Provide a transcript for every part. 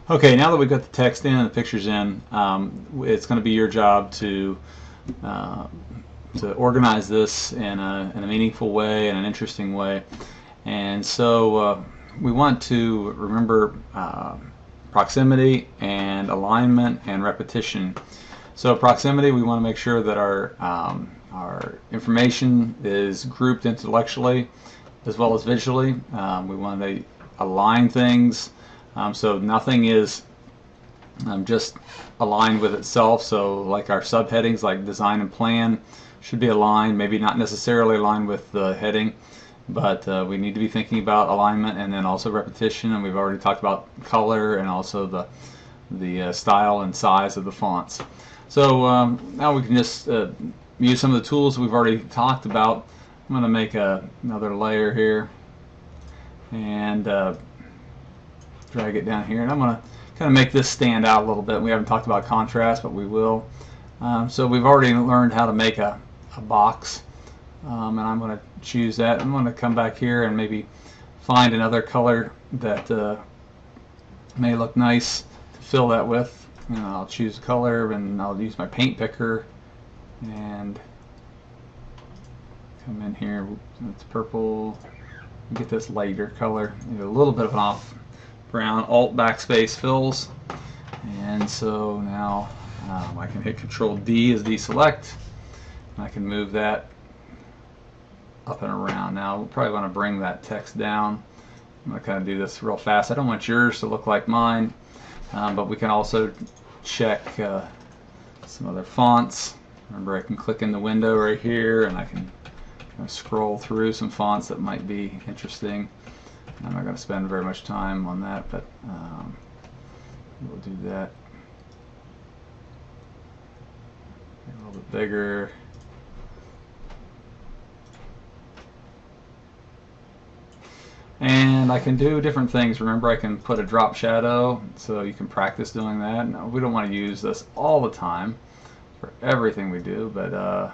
Okay, now that we've got the text in and the pictures in, it's going to be your job uh, to organize this in a meaningful way and an interesting way. And so we want to remember proximity and alignment and repetition. So proximity, we want to make sure that our information is grouped intellectually as well as visually. We want to align things so nothing is just aligned with itself. So like our subheadings like design and plan should be aligned, maybe not necessarily aligned with the heading, but we need to be thinking about alignment and then also repetition. And we've already talked about color and also the style and size of the fonts. So now we can just use some of the tools we've already talked about. I'm going to make another layer here and drag it down here, and I'm going to kind of make this stand out a little bit. We haven't talked about contrast, but we will. So we've already learned how to make a box, and I'm going to choose that. I'm going to come back here and maybe find another color that may look nice to fill that with. And I'll choose a color, and I'll use my paint picker and come in here. It's purple. Get this lighter color, a little bit of an off brown. Alt backspace fills, and so now I can hit Control D as deselect, and I can move that up and around. Now we'll probably want to bring that text down. I'm going to kind of do this real fast. I don't want yours to look like mine, but we can also check some other fonts. Remember, I can click in the window right here, and I can kind of scroll through some fonts that might be interesting. I'm not going to spend very much time on that, but we'll do that. A little bit bigger. And I can do different things. Remember, I can put a drop shadow, so you can practice doing that. Now, we don't want to use this all the time for everything we do, but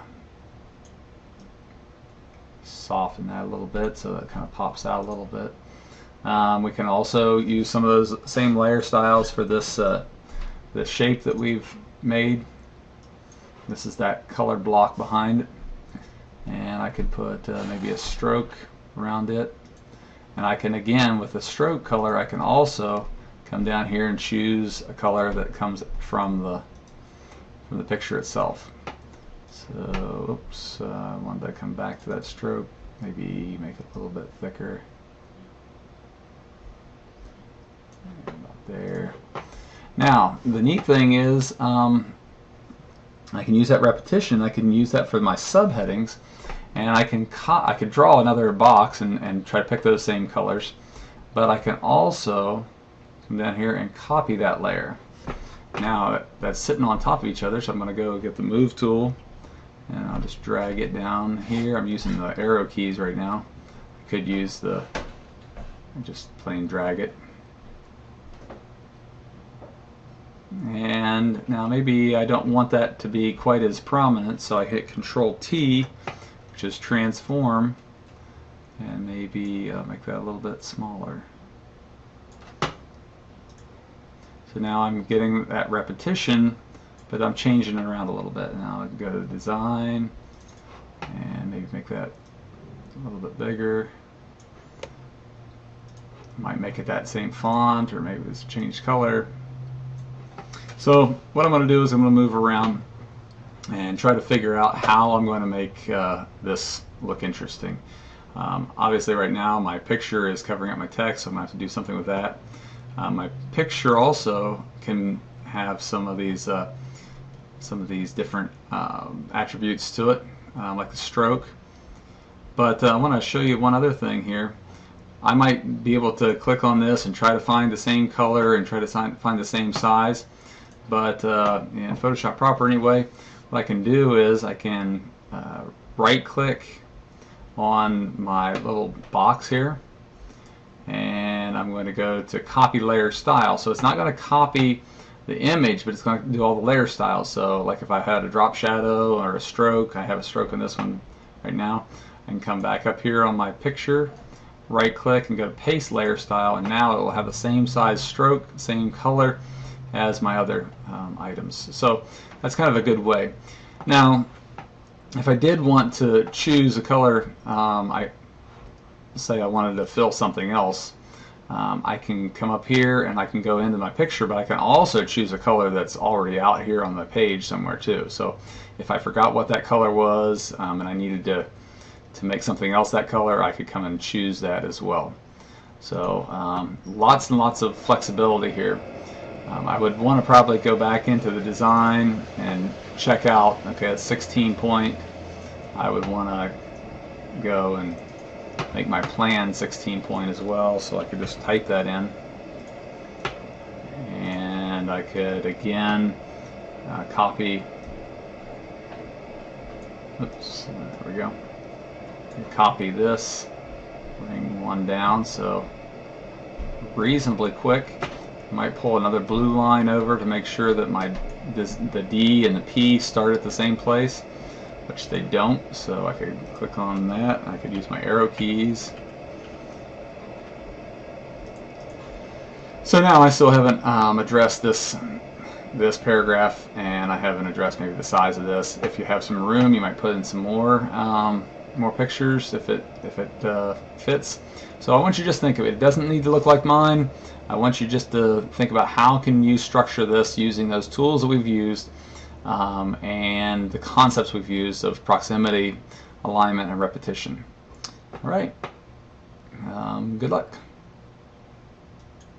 soften that a little bit so that kind of pops out a little bit. We can also use some of those same layer styles for this shape that we've made. This is that colored block behind it, and I could put maybe a stroke around it. And I can, again, with the stroke color, I can also come down here and choose a color that comes from the picture itself. So, oops, I wanted to come back to that stroke, maybe make it a little bit thicker. About there. Now, the neat thing is I can use that repetition. I can use that for my subheadings. And I could draw another box and try to pick those same colors, but I can also come down here and copy that layer. Now that's sitting on top of each other, so I'm going to go get the move tool, and I'll just drag it down here. I'm using the arrow keys right now. I could use just plain drag it. And now maybe I don't want that to be quite as prominent, so I hit Control T, which is transform, and maybe make that a little bit smaller. So now I'm getting that repetition, but I'm changing it around a little bit. Now I go to design and maybe make that a little bit bigger. Might make it that same font, or maybe it's changed color. So what I'm going to do is I'm going to move around and try to figure out how I'm going to make this look interesting. Obviously right now my picture is covering up my text, so I'm going to have to do something with that. My picture also can have some of these different attributes to it, like the stroke. But I want to show you one other thing here. I might be able to click on this and try to find the same color and try to find the same size, but in Photoshop Proper anyway, what I can do is I can right click on my little box here, and I'm going to go to copy layer style. So it's not going to copy the image, but it's going to do all the layer styles. So like if I had a drop shadow or a stroke, I have a stroke on this one right now. I can come back up here on my picture right click and go to paste layer style, and now it will have the same size stroke, same color as my other items. So that's kind of a good way. Now if I did want to choose a color, I say I wanted to fill something else, I can come up here and I can go into my picture, but I can also choose a color that's already out here on the page somewhere too. So if I forgot what that color was and I needed to make something else that color, I could come and choose that as well. So lots and lots of flexibility here. I would want to probably go back into the design and check out, okay, at 16 point, I would want to go and make my plan 16 point as well, so I could just type that in. And I could again copy, oops, there we go, copy this, bring one down, so reasonably quick. I might pull another blue line over to make sure that the D and the P start at the same place, which they don't, so I could click on that. I could use my arrow keys. So now I still haven't addressed this paragraph, and I haven't addressed maybe the size of this. If you have some room, you might put in some more pictures if it fits. So I want you to just think of it. It doesn't need to look like mine. I want you just to think about how can you structure this using those tools that we've used and the concepts we've used of proximity, alignment, and repetition. All right. Good luck.